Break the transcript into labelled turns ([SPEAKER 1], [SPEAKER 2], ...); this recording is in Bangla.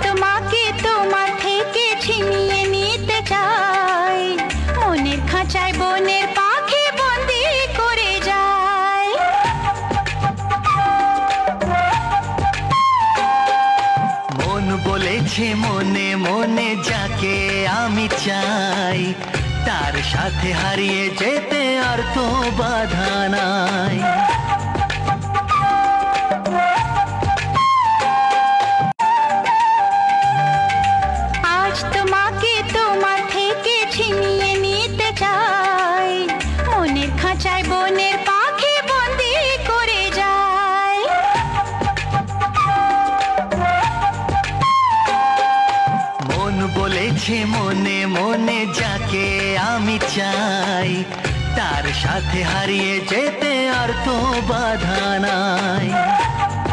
[SPEAKER 1] তোমাকে তোমার থেকে ছিনিয়ে নিতে চাই, মনের খাঁচায় বনের পাখি বন্দি করে যায়।
[SPEAKER 2] মন বলেছে মনে মনে যাকে আমি চাই, তার সাথে হারিয়ে যেতে আর তো বাধা নাই।
[SPEAKER 1] আজ তোমাকে তোমার থেকে ছিনিয়ে নিতে চাই, মনের খাঁচায় বনের পাখি বন্দি করে যায়।
[SPEAKER 2] মন বলেছে মনে মনে যাকে আমি চাই, তার সাথে হারিয়ে যেতে আর তো বাধা নাই।